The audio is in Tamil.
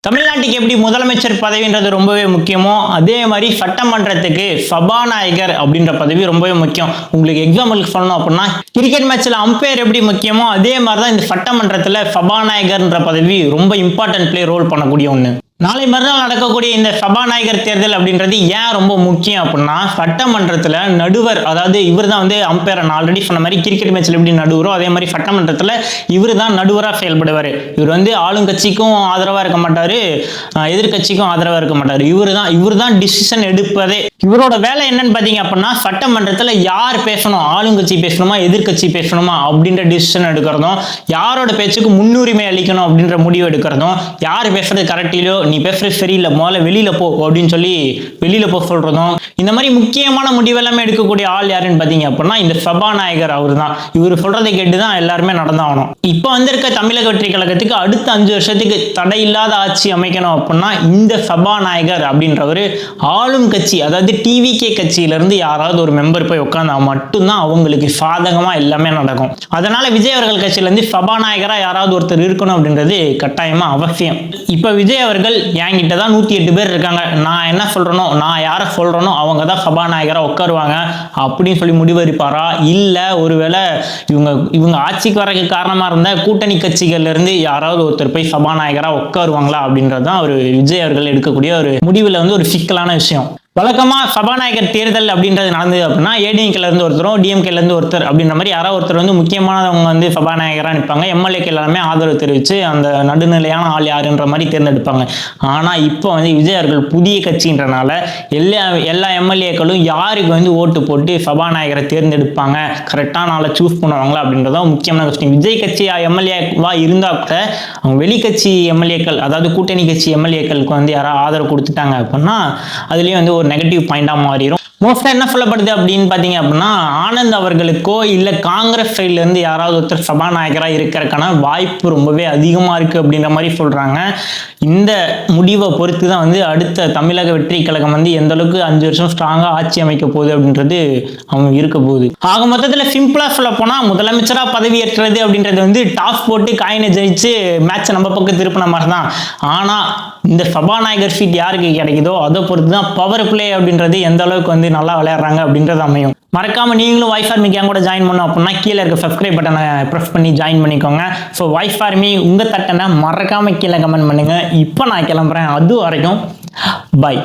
தமிழ்நாட்டுக்கு எப்படி முதலமைச்சர் பதவின்றது ரொம்பவே முக்கியமோ அதே மாதிரி சட்டமன்றத்துக்கு சபாநாயகர் அப்படின்ற பதவி ரொம்பவே முக்கியம். உங்களுக்கு எக்ஸாம்பிளுக்கு சொல்லணும் அப்படின்னா கிரிக்கெட் மேட்ச்ல அம்பையர் எப்படி முக்கியமோ அதே மாதிரி தான் இந்த சட்டமன்றத்தில் சபாநாயகர்ன்ற பதவி ரொம்ப இம்பார்ட்டன்ட் ரோல் பண்ணக்கூடிய ஒன்று. நாளை மறுநாள் நடக்கக்கூடிய இந்த சபாநாயகர் தேர்தல் அப்படின்றது ஏன் ரொம்ப முக்கியம் அப்படின்னா சட்டமன்றத்தில் நடுவர், அதாவது இவர் தான் வந்து அம்பையர். நான் ஆல்ரெடி சொன்ன மாதிரி கிரிக்கெட் மேட்ச்ல எப்படி நடுவரோ அதே மாதிரி சட்டமன்றத்தில் இவர் தான் நடுவராக செயல்படுவார். இவர் வந்து ஆளுங்கட்சிக்கும் ஆதரவாக இருக்க மாட்டார், எதிர்கட்சிக்கும் ஆதரவாக இருக்க மாட்டார். இவர் தான் டிசிஷன் எடுப்பதே. இவரோட வேலை என்னன்னு பார்த்தீங்க அப்படின்னா சட்டமன்றத்தில் யார் பேசணும், ஆளுங்கட்சி பேசணுமா எதிர்கட்சி பேசணுமா அப்படின்ற டிசிஷன் எடுக்கிறதும், யாரோட பேச்சுக்கு முன்னுரிமை அளிக்கணும் அப்படின்ற முடிவு எடுக்கிறதும், யார் பேசுறது கரெக்ட் இல்லையோ நீ பேசுறது சரியில்லை முதல்ல வெளியில போ அப்படின்னு சொல்லி வெளியில போ சொல்றதும், இந்த மாதிரி முக்கியமான முடிவு எல்லாமே எடுக்கக்கூடிய ஆள் யாருன்னு பார்த்தீங்க அப்படின்னா இந்த சபாநாயகர். அவர் தான். இவர் சொல்றதை கேட்டு தான் எல்லாருமே நடந்தாகணும். இப்போ வந்திருக்க தமிழக வெற்றி கழகத்துக்கு அடுத்த 5 வருஷத்துக்கு தடையில்லாத ஆட்சி அமைக்கணும் அப்படின்னா இந்த சபாநாயகர் அப்படின்றவர் ஆளும் கட்சி, அதாவது டிவிகே கட்சியிலிருந்து யாராவது ஒரு மெம்பர் போய் உட்காந்தா மட்டும்தான் அவங்களுக்கு சாதகமா எல்லாமே நடக்கும். அதனால விஜய் அவர்கள் கட்சியிலேருந்து சபாநாயகரா யாராவது ஒருத்தர் இருக்கணும் அப்படின்றது கட்டாயமா அவசியம். இப்போ விஜய் அவர்கள் என்கிட்ட தான் 108 பேர் இருக்காங்க, நான் என்ன சொல்றேனோ நான் யாரை சொல்றேனோ அவங்க தான் சபாநாயகராக உட்காருவாங்க அப்படின்னு சொல்லி முடிவெடுப்பாரா, இல்லை ஒருவேளை இவங்க ஆட்சிக்கு வரக்கு காரணமா இருந்த கூட்டணி கட்சிகள்ல இருந்து யாராவது ஒருத்தர் போய் சபாநாயகராக உட்காருவாங்களா அப்படின்றது தான் ஒரு விஜய் அவர்கள் எடுக்கக்கூடிய ஒரு முடிவில் வந்து ஒரு சிக்கலான விஷயம். வழக்கமா சபாநாயகர் தேர்தல் அப்படின்றது நடந்தது அப்படின்னா ஏடிஎம்கேல இருந்து ஒருத்தரும் டிஎம்கேல இருந்து ஒருத்தர் அப்படின்ற மாதிரி யாராவது ஒருத்தர் வந்து முக்கியமானவங்க வந்து சபாநாயகராக நிற்பாங்க. எம்எல்ஏக்கள் எல்லாமே ஆதரவு தெரிவித்து அந்த நடுநிலையான ஆள் யாருன்ற மாதிரி தேர்ந்தெடுப்பாங்க. ஆனால் இப்போ வந்து விஜய் அவர்கள் புதிய கட்சின்றனால எல்லா எம்எல்ஏக்களும் யாருக்கு வந்து ஓட்டு போட்டு சபாநாயகரை தேர்ந்தெடுப்பாங்க, கரெக்டான ஆளை சூஸ் பண்ணுவாங்களா அப்படின்றதான் முக்கியமான கொஸ்டின். விஜய் கட்சி எம்எல்ஏவா இருந்தால் கூட அவங்க வெளிக்கட்சி எம்எல்ஏக்கள், அதாவது கூட்டணி கட்சி எம்எல்ஏக்களுக்கு வந்து யாராவது ஆதரவு கொடுத்துட்டாங்க அப்படின்னா அதுலேயும் வந்து நெகட்டிவ் பாயிண்டா மாறிடும். மோஸ்டா என்ன சொல்லப்படுது அப்படின்னு பாத்தீங்க அப்படின்னா ஆனந்த் அவர்களுக்கோ இல்ல காங்கிரஸ் சைட்ல இருந்து யாராவது ஒருத்தர் சபாநாயகரா இருக்கிறதுக்கான வாய்ப்பு ரொம்பவே அதிகமா இருக்கு அப்படின்ற மாதிரி சொல்றாங்க. இந்த முடிவை பொறுத்து தான் வந்து அடுத்த தமிழக வெற்றி கழகம் வந்து எந்த அளவுக்கு 5 வருஷம் ஸ்ட்ராங்கா ஆட்சி அமைக்க போகுது அப்படின்றது அவங்க இருக்க போகுது. ஆக மொத்தத்துல சிம்பிளா சொல்ல போனா முதலமைச்சரா பதவி ஏற்றது அப்படின்றது வந்து டாஸ் போட்டு காயினை ஜெயிச்சு மேட்ச் நம்ம பக்கம் திருப்பின மாதிரி தான். ஆனா இந்த சபாநாயகர் சீட் யாருக்கு கிடைக்குதோ அதை பொறுத்து தான் பவர் பிளே அப்படின்றது எந்த அளவுக்கு வந்து நல்லா விளையாடுறாங்க அப்படின்றது அமையும். மறக்காம நீங்களும் வாய்ஸ் ஃபார் மீ கேங் கூட ஜாயின் பண்ணோம் அப்படின்னா கீழே இருக்க சப்ஸ்கிரைப் பட்டனை ப்ரெஸ் பண்ணி ஜாயின் பண்ணிக்கோங்க. ஸோ வாய்ஸ் ஃபார் மீ உங்க தட்டனை மறக்காம கீழே கமெண்ட் பண்ணுங்க. இப்போ நான் கிளம்புறேன், அது வரைக்கும் பை.